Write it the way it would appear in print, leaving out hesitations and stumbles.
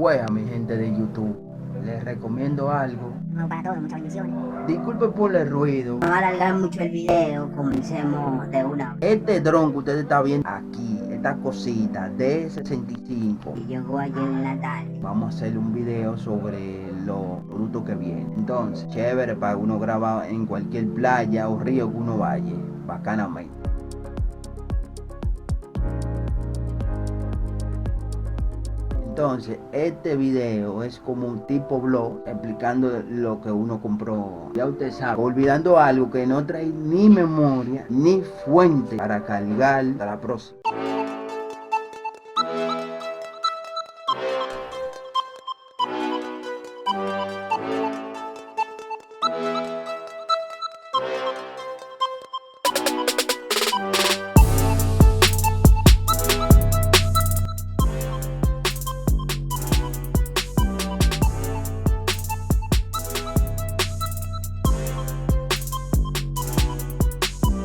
Wea, mi gente de YouTube, les recomiendo algo. No, para todos, muchas bendiciones. Disculpe por el ruido. No va a alargar mucho el video, comencemos de una vez. Este dron que ustedes están viendo aquí, esta cosita D65, Y llegó ayer en la tarde. vamos a hacer un video sobre los productos que vienen. Entonces, chévere para uno grabar en cualquier playa o río que uno vaya, bacanamente. Entonces, este video es como un tipo blog explicando lo que uno compró. Ya usted sabe, olvidando algo que no trae ni memoria ni fuente para cargar a la próxima.